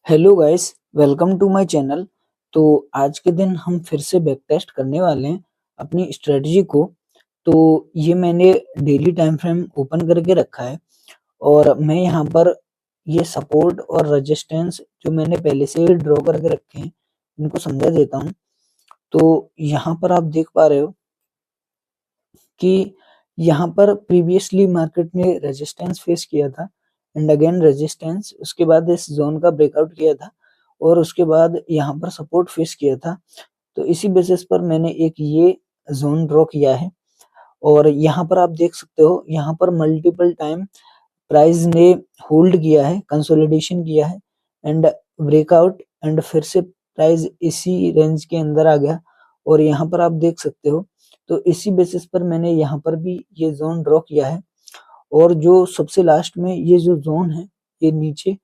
Hello guys, welcome to my channel. तो आज के दिन हम फिर से बैक टेस्ट करने वाले हैं अपनी स्ट्रेटजी को। तो ये मैंने डेली टाइम फ्रेम ओपन करके रखा है और मैं यहाँ पर ये सपोर्ट और रेजिस्टेंस जो मैंने पहले से ही ड्रॉ करके रखे हैं इनको समझा देता हूँ। तो यहाँ पर आप देख पा रहे हो कि यहाँ पर प्रीवियसली मार्केट ने रेजिस्टेंस फेस किया था एंड अगेन रेजिस्टेंस, उसके बाद इस जोन का ब्रेकआउट किया था और उसके बाद यहाँ पर सपोर्ट फेस किया था। तो इसी बेसिस पर मैंने एक ये जोन ड्रॉ किया है और यहाँ पर आप देख सकते हो, यहाँ पर मल्टीपल टाइम प्राइस ने होल्ड किया है, कंसोलिडेशन किया है एंड ब्रेकआउट एंड फिर से प्राइस इसी रेंज के अंदर आ गया और यहाँ पर आप देख सकते हो। तो इसी बेसिस पर मैंने यहाँ पर भी ये जोन ड्रॉ किया है और जो सबसे लास्ट में ये जो जोन है ये नीचे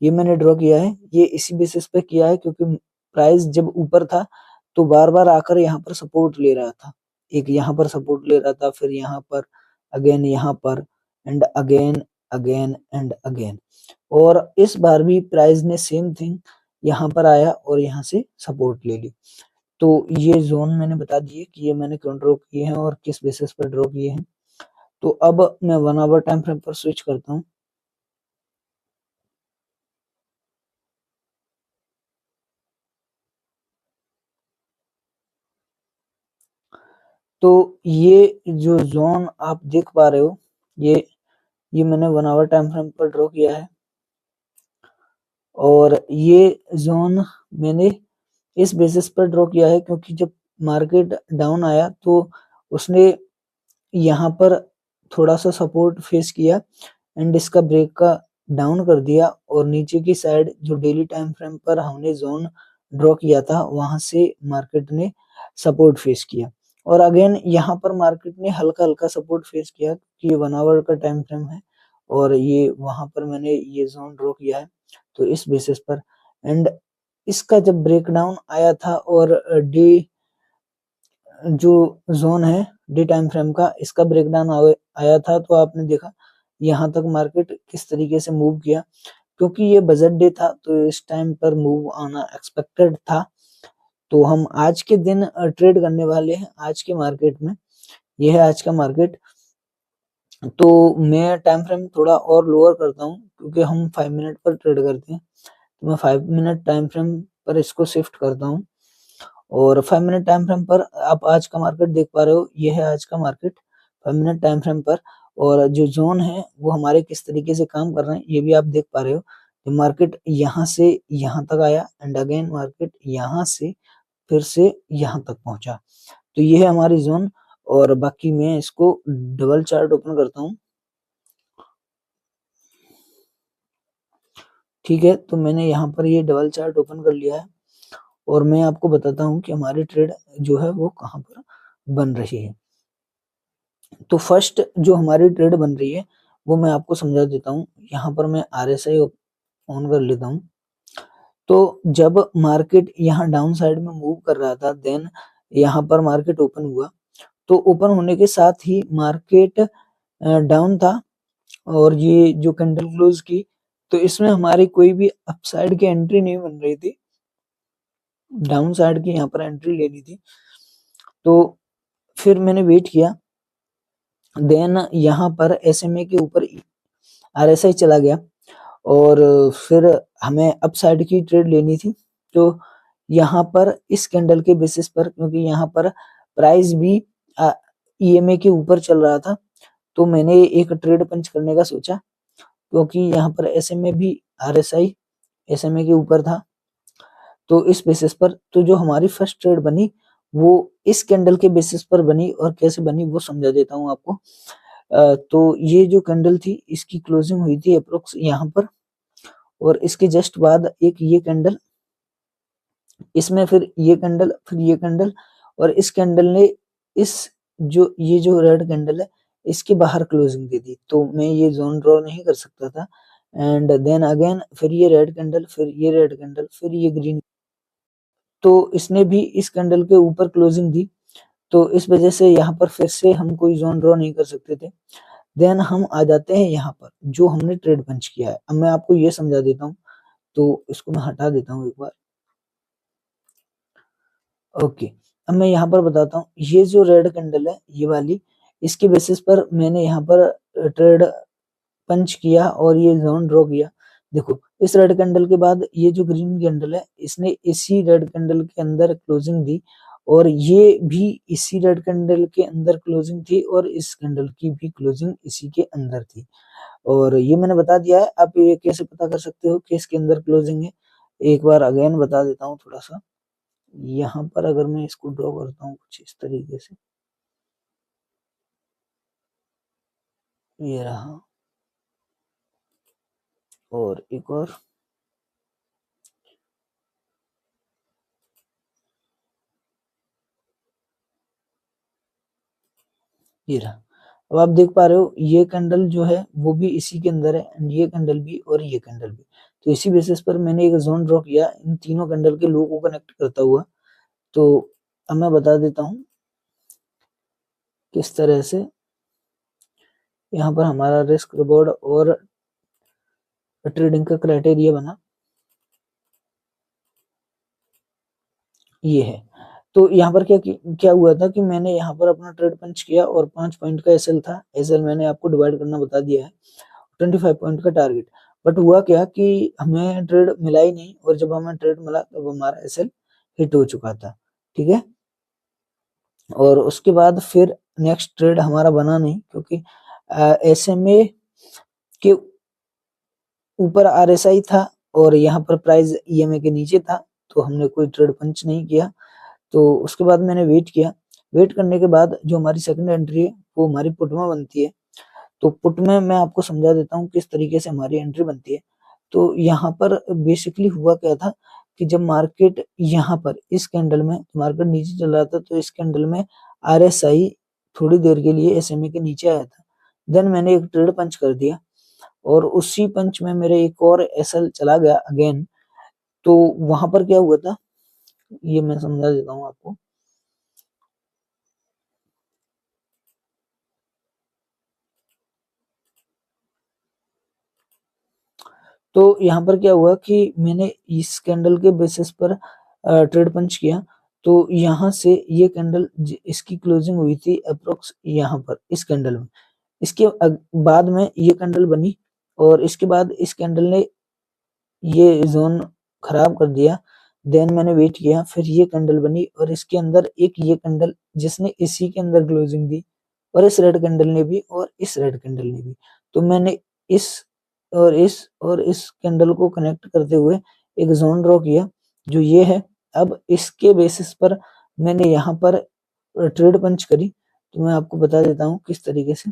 ये मैंने ड्रॉ किया है, ये इसी बेसिस पे किया है क्योंकि प्राइस जब ऊपर था तो बार बार आकर यहाँ पर सपोर्ट ले रहा था। एक यहाँ पर सपोर्ट ले रहा था, फिर यहाँ पर, अगेन यहाँ पर and again again and again. और इस बार भी प्राइस ने सेम थिंग यहाँ पर आया और यहाँ से सपोर्ट ले ली। तो ये जोन मैंने बता दिए कि ये मैंने क्यों ड्रॉ किए हैं और किस बेसिस पर ड्रॉ किए हैं। तो अब मैं 1 आवर टाइम फ्रेम पर स्विच करता हूँ। तो ये जो जोन आप देख पा रहे हो, ये मैंने 1 आवर टाइम फ्रेम पर ड्रॉ किया है और ये जोन मैंने इस बेसिस पर ड्रॉ किया है क्योंकि जब मार्केट डाउन आया तो उसने यहाँ पर थोड़ा सा सपोर्ट फेस किया एंड इसका ब्रेक का डाउन कर दिया और नीचे की साइड जो डेली टाइम फ्रेम पर हमने जोन ड्रॉ किया था वहां से मार्केट ने सपोर्ट फेस किया और अगेन यहाँ पर मार्केट ने हल्का हल्का सपोर्ट फेस किया कि ये 1 आवर का टाइम फ्रेम है और ये वहां पर मैंने ये जोन ड्रॉ किया है। तो इस बेसिस पर एंड इसका जब ब्रेकडाउन आया था और डे जो जोन है डे टाइम फ्रेम का, इसका ब्रेकडाउन आया था तो आपने देखा यहाँ तक मार्केट किस तरीके से मूव किया। क्योंकि ये बजट डे था तो इस टाइम पर मूव आना एक्सपेक्टेड था। तो हम आज के दिन ट्रेड करने वाले हैं आज के मार्केट में। ये है आज का मार्केट। तो मैं टाइम फ्रेम थोड़ा और लोअर करता हूँ क्योंकि हम 5 मिनट पर ट्रेड करते हैं। तो मैं 5 मिनट टाइम फ्रेम पर इसको शिफ्ट करता हूँ और 5 मिनट टाइम फ्रेम पर आप आज का मार्केट देख पा रहे हो। ये है आज का मार्केट 5 मिनट टाइम फ्रेम पर और जो जोन है वो हमारे किस तरीके से काम कर रहे हैं ये भी आप देख पा रहे हो। तो मार्केट यहाँ से यहाँ तक आया एंड अगेन मार्केट यहाँ से फिर से यहाँ तक पहुंचा। तो ये है हमारी जोन और बाकी मैं इसको डबल चार्ट ओपन करता हूँ। ठीक है, तो मैंने यहाँ पर ये डबल चार्ट ओपन कर लिया है और मैं आपको बताता हूँ कि हमारी ट्रेड जो है वो कहाँ पर बन रही है। तो फर्स्ट जो हमारी ट्रेड बन रही है वो मैं आपको समझा देता हूँ। यहाँ पर मैं RSI ऑन कर लेता हूँ। तो जब मार्केट यहाँ डाउन साइड में मूव कर रहा था देन यहाँ पर मार्केट ओपन हुआ। तो ओपन होने के साथ ही मार्केट डाउन था और ये जो कैंडल क्लोज की तो इसमें हमारी कोई भी अपसाइड की एंट्री नहीं बन रही थी, डाउन साइड की यहाँ पर एंट्री लेनी थी। तो फिर मैंने वेट किया, देन यहाँ पर SMA के ऊपर RSI चला गया और फिर हमें अपसाइड की ट्रेड लेनी थी। तो यहाँ पर इस कैंडल के बेसिस पर, क्योंकि यहाँ पर प्राइस भी EMA के ऊपर चल रहा था, तो मैंने एक ट्रेड पंच करने का सोचा क्योंकि यहाँ पर SMA भी RSI SMA के ऊपर था। तो इस बेसिस पर तो जो हमारी फर्स्ट ट्रेड बनी वो इस कैंडल के बेसिस पर बनी और कैसे बनी वो समझा देता हूँ आपको। तो ये जो कैंडल थी इसकी क्लोजिंग हुई थी अप्रोक्स यहाँ पर और इसके जस्ट बाद एक ये कैंडल, इसमें फिर ये कैंडल, फिर ये कैंडल और इस कैंडल ने इस जो ये जो रेड कैंडल है इसके बाहर क्लोजिंग दे दी। तो मैं ये जोन ड्रॉ नहीं कर सकता था एंड देन अगेन फिर ये रेड कैंडल, फिर ये रेड कैंडल, फिर ये ग्रीन। तो इसने भी इस कैंडल के ऊपर क्लोजिंग दी तो इस वजह से यहाँ पर फिर से हम कोई जोन ड्रॉ नहीं कर सकते थे। देन हम आ जाते हैं यहाँ पर जो हमने ट्रेड पंच किया है। अब मैं आपको ये समझा देता हूँ। तो इसको मैं हटा देता हूँ एक बार। ओके, अब मैं यहाँ पर बताता हूँ, ये जो रेड कैंडल है ये वाली, इसके बेसिस पर मैंने यहाँ पर ट्रेड पंच किया और ये जोन ड्रॉ किया। देखो इस रेड कैंडल के बाद ये जो ग्रीन कैंडल है इसने इसी रेड कैंडल के अंदर क्लोजिंग दी, और ये भी इसी रेड कैंडल के अंदर क्लोजिंग थी, और इस कैंडल की भी क्लोजिंग इसी के अंदर थी। और ये मैंने बता दिया है, आप ये कैसे पता कर सकते हो कि इसके अंदर क्लोजिंग है, एक बार अगेन बता देता हूँ थोड़ा सा। यहाँ पर अगर मैं इसको ड्रॉ करता हूँ कुछ इस तरीके से, ये रहा, और एक और, ये रहा। अब आप देख पा रहे हो ये कैंडल जो है वो भी इसी के अंदर है, एंड ये कैंडल भी और ये कैंडल भी। तो इसी बेसिस पर मैंने एक जोन ड्रॉ किया इन तीनों कैंडल के लो को कनेक्ट करता हुआ। तो अब मैं बता देता हूँ किस तरह से यहाँ पर हमारा रिस्क रिवॉर्ड और ट्रेडिंग का क्राइटेरिया बना, ये है। तो यहाँ पर क्या हुआ था कि मैंने यहाँ पर अपना ट्रेड पंच किया और 5 पॉइंट का एसएल था, एसएल मैंने आपको डिवाइड करना बता दिया है, 25 पॉइंट का टारगेट। बट हुआ क्या कि हमें ट्रेड मिला ही नहीं, और जब हमें ट्रेड मिला तब हमारा एसएल हिट हो चुका था, ठीक है। और उसके बाद फिर नेक्स्ट ट्रेड हमारा बना नहीं, क्योंकि एसएमए के ऊपर आरएसआई था और यहाँ पर प्राइस ईएमए के नीचे था, तो हमने कोई ट्रेड पंच नहीं किया। तो उसके बाद मैंने वेट किया, वेट करने के बाद जो हमारी सेकंड एंट्री है वो हमारी पुट में बनती है। तो पुट में मैं आपको समझा देता हूँ किस तरीके से हमारी एंट्री बनती है। तो यहाँ पर बेसिकली हुआ क्या था कि जब मार्केट यहाँ पर इस कैंडल में, मार्केट नीचे चल रहा था, तो इस कैंडल में आरएसआई थोड़ी देर के लिए एसएमए के नीचे आया था। देन मैंने एक ट्रेड पंच कर दिया, और उसी पंच में मेरे एक और एसएल चला गया अगेन। तो वहां पर क्या हुआ था ये मैं समझा देता हूँ आपको। तो यहाँ पर क्या हुआ कि मैंने इस कैंडल के बेसिस पर ट्रेड पंच किया। तो यहाँ से ये कैंडल इसकी क्लोजिंग हुई थी अप्रोक्स यहाँ पर इस कैंडल में, इसके बाद में ये कैंडल बनी, और इसके बाद इस कैंडल ने ये जोन खराब कर दिया। देन मैंने वेट किया, फिर ये कैंडल बनी, और इसके अंदर एक ये कैंडल जिसने इसी के अंदर क्लोजिंग दी, और इस रेड कैंडल ने भी, और इस रेड कैंडल ने भी। तो मैंने इस इस कैंडल को कनेक्ट करते हुए एक जोन ड्रॉ किया जो ये है। अब इसके बेसिस पर मैंने यहाँ पर ट्रेड पंच करी। तो मैं आपको बता देता हूँ किस तरीके से।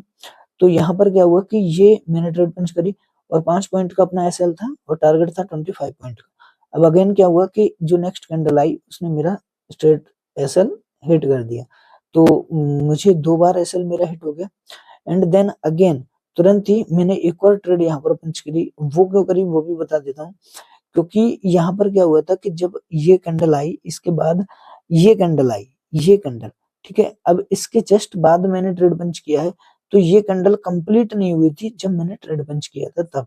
तो यहाँ पर क्या हुआ कि ये मैंने ट्रेड पंच करी, और 5 पॉइंट का अपना एसएल था और टारगेट था 25 पॉइंट का। अब अगेन क्या हुआ कि जो नेक्स्ट कैंडल आई उसने मेरा स्ट्रेट एसएल हिट कर दिया। तो मुझे 2 बार एसएल मेरा हिट हो गया, एंड देन अगेन तुरंत ही मैंने एक और ट्रेड यहाँ पर पंच करी। वो क्यों करी वो भी बता देता हूँ। क्योंकि यहाँ पर क्या हुआ था कि जब ये कैंडल आई, इसके बाद ये कैंडल आई, ये कैंडल, ठीक है। अब इसके जस्ट बाद मैंने ट्रेड पंच किया है, तो ये कैंडल कंप्लीट नहीं हुई थी जब मैंने ट्रेड पंच किया था तब।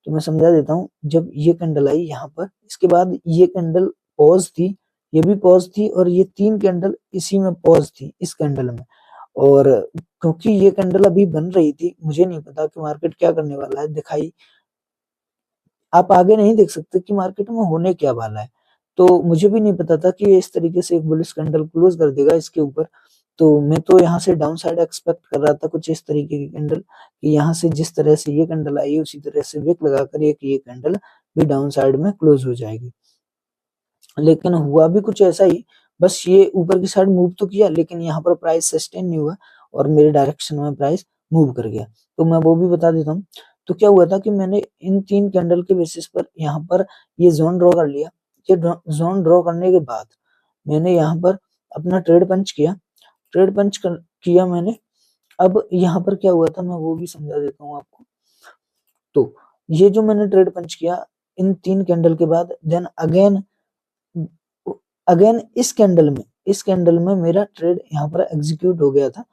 तो मैं समझा देता हूँ, जब ये कैंडल आई यहाँ पर, इसके बाद ये कैंडल पॉज थी, ये भी पॉज थी, और ये 3 कैंडल इसी में पॉज थी इस कैंडल में। और क्योंकि ये कैंडल अभी बन रही थी, मुझे नहीं पता कि मार्केट क्या करने वाला है, दिखाई आप आगे नहीं देख सकते कि मार्केट में होने क्या वाला है। तो मुझे भी नहीं पता था कि ये इस तरीके से एक बुलिश कैंडल क्लोज कर देगा इसके ऊपर। तो मैं तो यहाँ से डाउन साइड एक्सपेक्ट कर रहा था कुछ इस तरीके की कैंडल, कि यहाँ से जिस तरह से ये कैंडल आई उसी तरह से विक लगाकर एक ये कैंडल भी डाउन साइड में क्लोज हो जाएगी। लेकिन हुआ भी कुछ ऐसा ही, बस ये ऊपर की साइड मूव तो किया, लेकिन यहाँ पर प्राइस सस्टेन नहीं हुआ, और मेरे डायरेक्शन में प्राइस मूव कर गया। तो मैं वो भी बता देता हूँ। तो क्या हुआ था कि मैंने इन 3 कैंडल के बेसिस पर यहाँ पर ये जोन ड्रॉ कर लिया। ये जोन ड्रॉ करने के बाद मैंने यहाँ पर अपना ट्रेड पंच किया, ट्रेड पंच किया मैंने। अब यहाँ पर क्या हुआ था मैं वो भी समझा देता हूँ आपको। तो ये जो मैंने ट्रेड पंच किया इन 3 कैंडल के बाद, देन अगेन इस कैंडल में मेरा ट्रेड यहाँ पर एग्जीक्यूट हो गया था,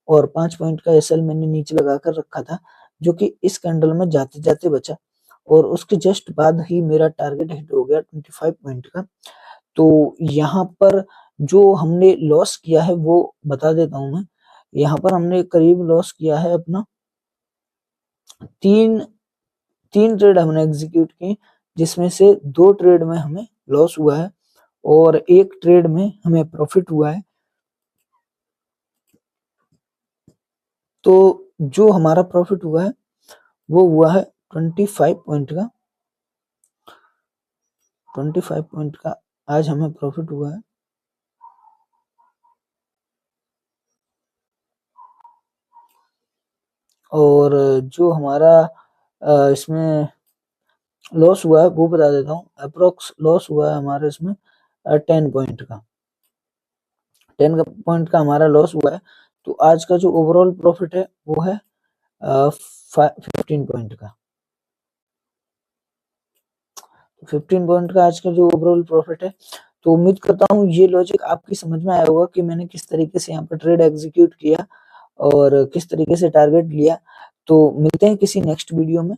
और 5 पॉइंट का एसएल मैंने नीचे लगा कर रखा था, जो कि इस कैंडल में जाते जाते बचा। और उसके जस्ट बाद ही मेरा टारगेट हिट हो गया 25 पॉइंट का। तो यहाँ पर जो हमने लॉस किया है वो बता देता हूँ मैं। यहाँ पर हमने करीब लॉस किया है अपना तीन ट्रेड हमने एग्जीक्यूट की, जिसमें से 2 ट्रेड में हमें लॉस हुआ है और 1 ट्रेड में हमें प्रॉफिट हुआ है। तो जो हमारा प्रॉफिट हुआ है वो हुआ है 25 पॉइंट का। 25 पॉइंट का आज हमें प्रॉफिट हुआ है। और जो हमारा इसमें लॉस हुआ है वो बता देता हूँ। अप्रोक्स लॉस हुआ है हमारे इसमें 10 पॉइंट का। 10 पॉइंट का हमारा लॉस हुआ है। तो आज का जो ओवरऑल प्रॉफिट है वो है 15 पॉइंट का। 15 पॉइंट का आज का जो ओवरऑल प्रॉफिट है। तो उम्मीद करता हूँ ये लॉजिक आपकी समझ में आया होगा कि मैंने किस तरीके से यहाँ पर ट्रेड एग्जीक्यूट किया और किस तरीके से टारगेट लिया। तो मिलते हैं किसी नेक्स्ट वीडियो में।